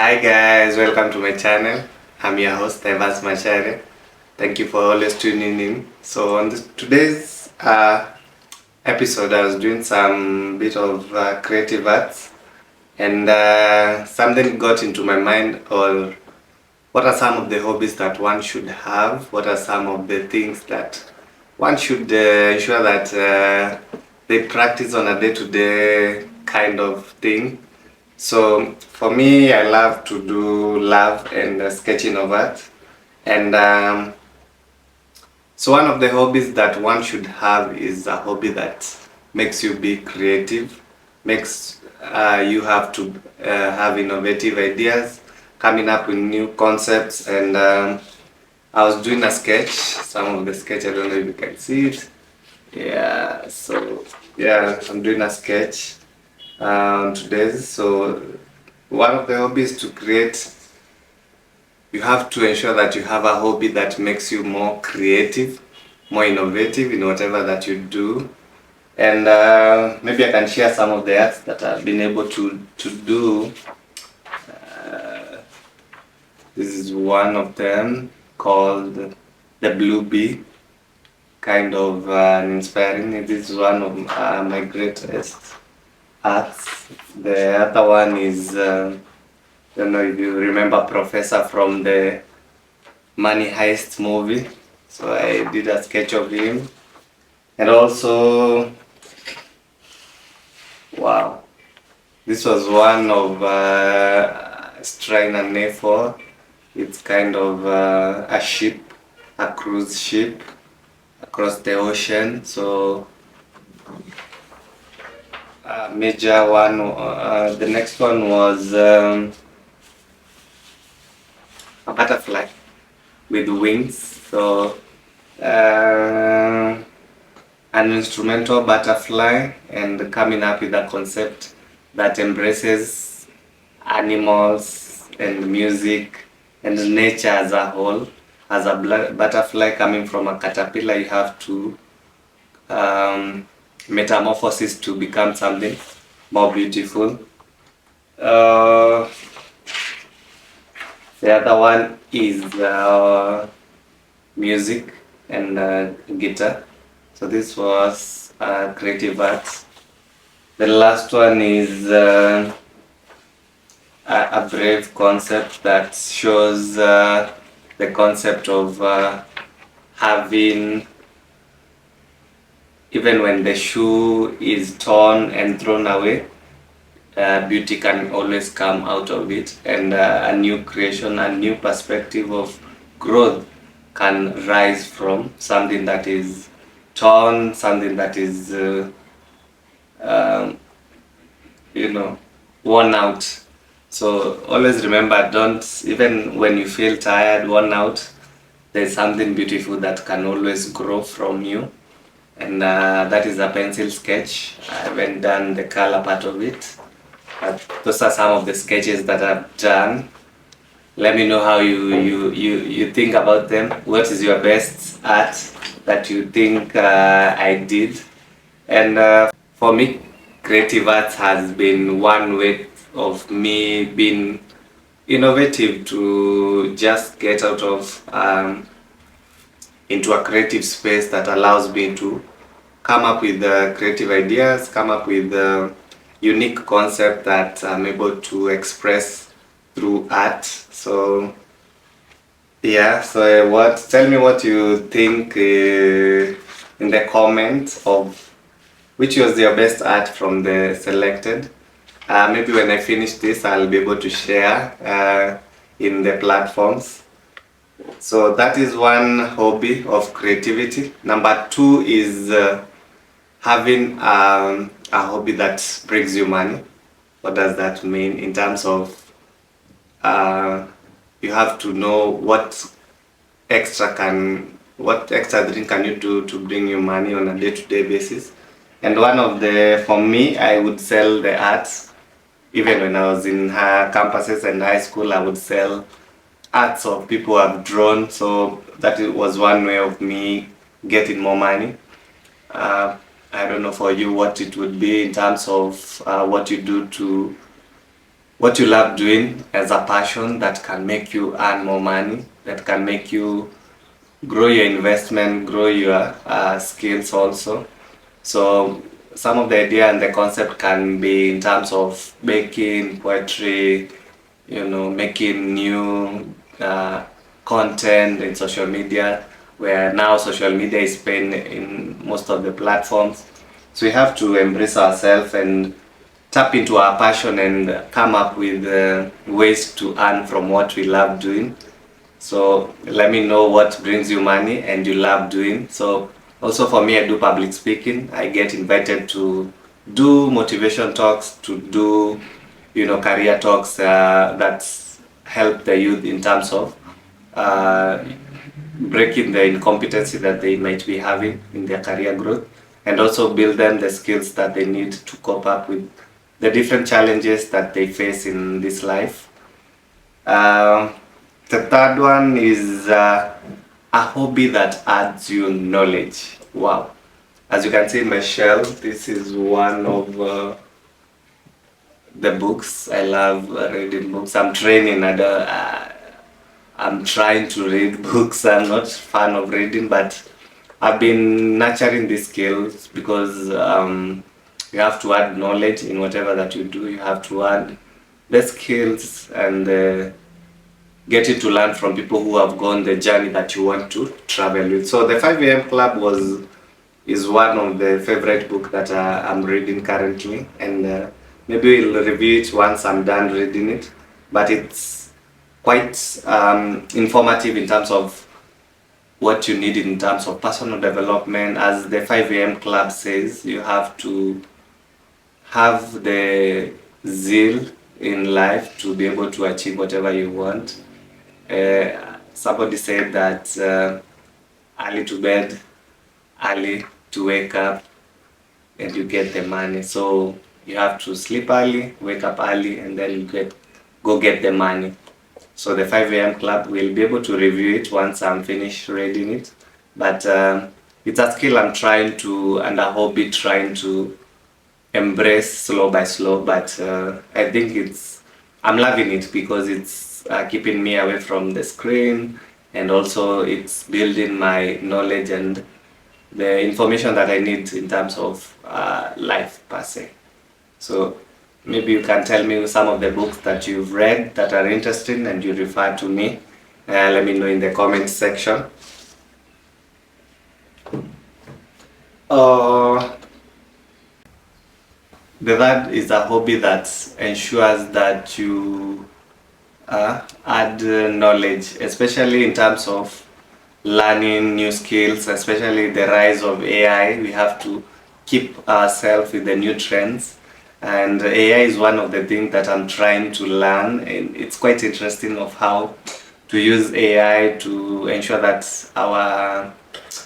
Hi guys, welcome to my channel. I'm your host Evans Machere. Thank you for always tuning in. So on today's episode, I was doing some bit of creative arts, and something got into my mind. Or what are some of the hobbies that one should have? What are some of the things that one should ensure that they practice on a day-to-day kind of thing? So for me, I love to do love and sketching of art, and so one of the hobbies that one should have is a hobby that makes you be creative, makes you have to have innovative ideas, coming up with new concepts. And I was doing a sketch. Some of the sketch, I don't know if you can see it. Yeah. So yeah, I'm doing a sketch today. So one of the hobbies to create, you have to ensure that you have a hobby that makes you more creative, more innovative in whatever that you do. And maybe I can share some of the arts that I've been able to do. This is one of them called the Blue Bee, kind of inspiring. This is one of my greatest arts. The other one is, I don't know if you remember Professor from the Money Heist movie. So I did a sketch of him. And also, wow, this was one of Strain and Nefor. It's kind of a ship, a cruise ship across the ocean. So major one, the next one was a butterfly with wings. So an instrumental butterfly, and coming up with a concept that embraces animals and music and nature as a whole. As a butterfly coming from a caterpillar, you have to metamorphosis to become something more beautiful. The other one is music and guitar. So this was creative arts. The last one is a brave concept that shows the concept of having, even when the shoe is torn and thrown away, beauty can always come out of it, and a new creation, a new perspective of growth can rise from something that is torn, something that is um, worn out. So always remember, don't, even when you feel tired, worn out, there's something beautiful that can always grow from you. And that is a pencil sketch. I haven't done the color part of it, but those are some of the sketches that I've done. Let me know how you think about them. What is your best art that you think I did? And for me, creative arts has been one way of me being innovative, to just get out of into a creative space that allows me to come up with creative ideas, come up with unique concept that I'm able to express through art. So yeah, so tell me what you think in the comments of which was your best art from the selected. Maybe when I finish this, I'll be able to share in the platforms. So that is one hobby of creativity. Number two is having a hobby that brings you money. What does that mean in terms of you have to know what extra thing can you do to bring you money on a day-to-day basis. And one of the, for me, I would sell the arts. Even when I was in campuses and high school, I would sell arts of people I've drawn. So that was one way of me getting more money. I don't know for you what it would be in terms of what you do to what you love doing as a passion that can make you earn more money, that can make you grow your investment, grow your skills also. So some of the idea and the concept can be in terms of baking, poetry, making new content in social media, where now social media is paying in most of the platforms. So we have to embrace ourselves and tap into our passion and come up with ways to earn from what we love doing. So let me know what brings you money and you love doing. So also for me, I do public speaking. I get invited to do motivation talks, to do career talks that help the youth in terms of uh, breaking the incompetency that they might be having in their career growth, and also build them the skills that they need to cope up with the different challenges that they face in this life. Um, the third one is a hobby that adds you knowledge. Wow. As you can see in my shelf, this is one of the books. I love reading books. I'm training. I'm trying to read books. I'm not fan of reading, but I've been nurturing these skills because you have to add knowledge in whatever that you do. You have to add the skills and getting to learn from people who have gone the journey that you want to travel with. So the 5 a.m. Club is one of the favorite book that I'm reading currently, and maybe we'll review it once I'm done reading it. But it's quite informative in terms of what you need in terms of personal development. As the 5 a.m. Club says, you have to have the zeal in life to be able to achieve whatever you want. Somebody said that early to bed, early to wake up, and you get the money. So you have to sleep early, wake up early, and then you go get the money. So the 5 a.m. Club will be able to review it once I'm finished reading it. But it's a skill I'm trying to, and a hobby trying to embrace slow by slow. But I think I'm loving it because it's keeping me away from the screen, and also it's building my knowledge and the information that I need in terms of life per se. So maybe you can tell me some of the books that you've read that are interesting and you refer to me. Let me know in the comments section. The third is a hobby that ensures that you add knowledge, especially in terms of learning new skills, especially the rise of AI. We have to keep ourselves with the new trends. And AI is one of the things that I'm trying to learn, and it's quite interesting of how to use AI to ensure that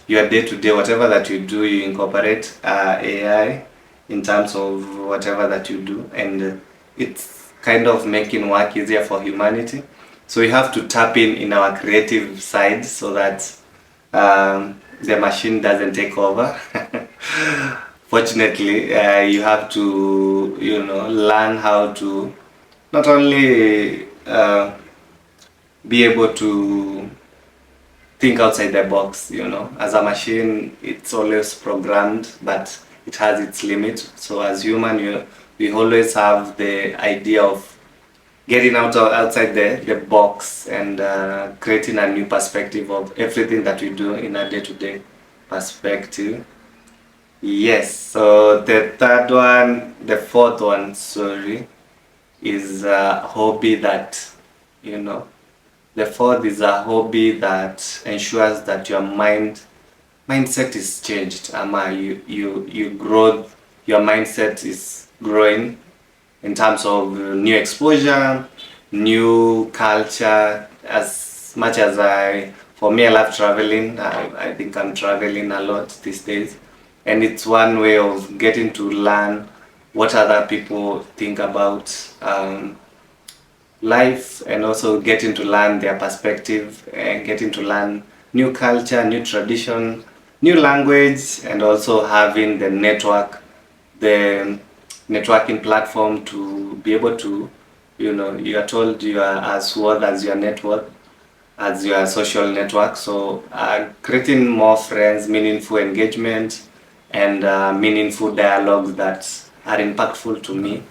your day-to-day, whatever that you do, you incorporate AI in terms of whatever that you do, and it's kind of making work easier for humanity. So we have to tap in our creative side so that the machine doesn't take over. Fortunately, you have to, learn how to not only be able to think outside the box. As a machine, it's always programmed, but it has its limit. So as human, we always have the idea of getting outside the box and creating a new perspective of everything that we do in a day-to-day perspective. Yes, so the fourth one, sorry, is a hobby that, the fourth is a hobby that ensures that your mindset is changed. You grow, your mindset is growing in terms of new exposure, new culture. As much as for me, I love traveling. I think I'm traveling a lot these days, and it's one way of getting to learn what other people think about life, and also getting to learn their perspective and getting to learn new culture, new tradition, new language, and also having the networking platform to be able to you are told you are as worth as your network, as your social network. So creating more friends, meaningful engagement, and meaningful dialogues that are impactful to me,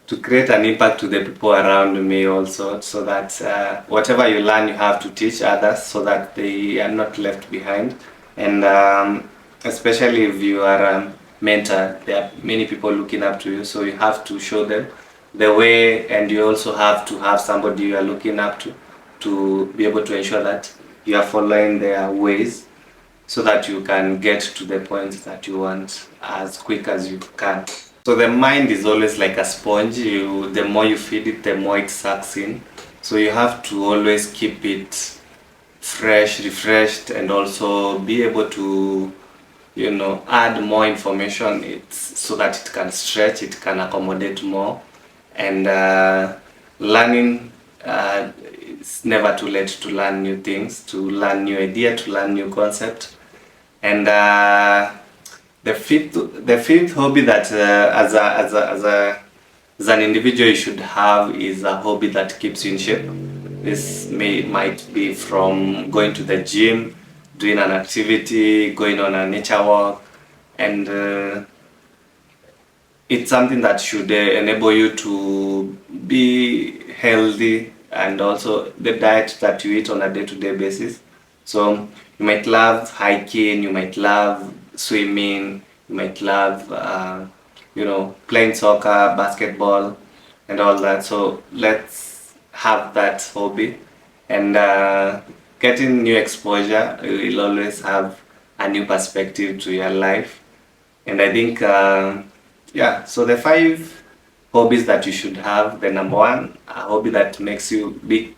to create an impact to the people around me also, so that whatever you learn you have to teach others so that they are not left behind. And especially if you are a mentor, there are many people looking up to you, so you have to show them the way, and you also have to have somebody you are looking up to be able to ensure that you are following their ways, so that you can get to the point that you want as quick as you can. So the mind is always like a sponge. The more you feed it, the more it sucks in. So you have to always keep it fresh, refreshed, and also be able to, add more information. It's so that it can stretch, it can accommodate more, and learning. It's never too late to learn new things, to learn new idea, to learn new concept, and the fifth hobby that as an individual you should have is a hobby that keeps you in shape. This might be from going to the gym, doing an activity, going on a nature walk, and it's something that should enable you to be healthy, and also the diet that you eat on a day-to-day basis. So you might love hiking, you might love swimming, you might love playing soccer, basketball, and all that. So let's have that hobby, and getting new exposure. You will always have a new perspective to your life. And I think yeah, so the five hobbies that you should have: the number one, a hobby that makes you be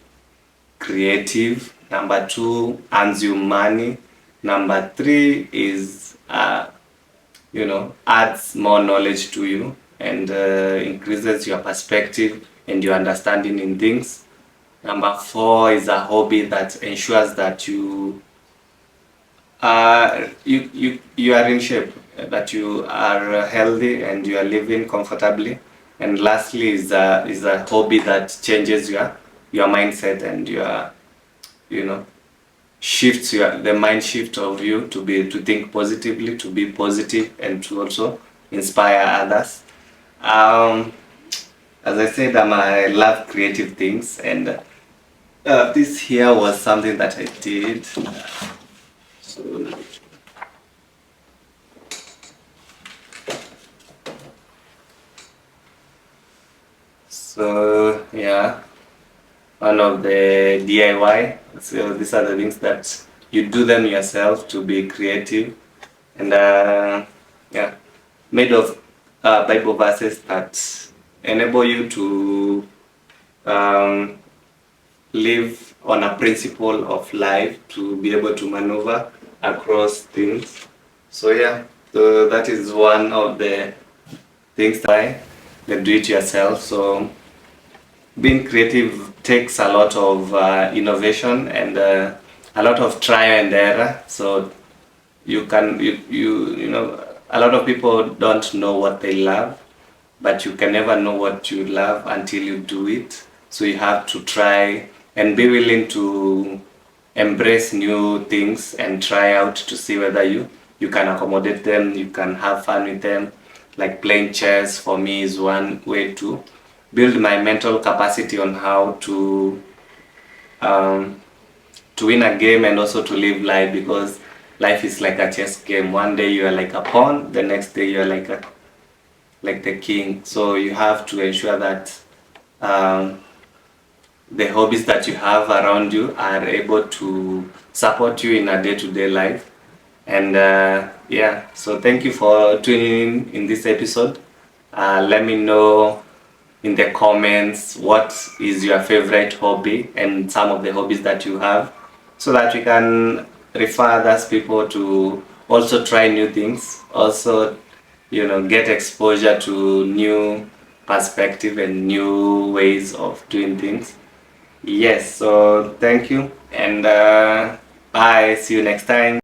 creative; number two, earns you money; number three is adds more knowledge to you, and increases your perspective and your understanding in things; number four is a hobby that ensures that you are in shape, that you are healthy and you are living comfortably; and lastly is a hobby that changes your mindset, and your shifts the mind shift of you to think positively, to be positive, and to also inspire others. um as I said, I love creative things, and this here was something that I did. So yeah, one of the DIY. So these are the things that you do them yourself to be creative, and yeah, made of Bible verses that enable you to um, live on a principle of life, to be able to maneuver across things. So yeah, so that is one of the things that I do it yourself. So being creative takes a lot of innovation, and a lot of trial and error. So you know, a lot of people don't know what they love, but you can never know what you love until you do it. So you have to try and be willing to embrace new things and try out to see whether you can accommodate them, you can have fun with them. Like playing chess for me is one way to build my mental capacity on how um, to win a game, and also to live life, because life is like a chess game. One day you are like a pawn, the next day you are like the king. So you have to ensure that um, the hobbies that you have around you are able to support you in a day-to-day life. And yeah, so thank you for tuning in this episode. Let me know in the comments what is your favorite hobby, and some of the hobbies that you have, so that we can refer others people to also try new things, also get exposure to new perspective and new ways of doing things. Yes, so thank you, and bye, see you next time.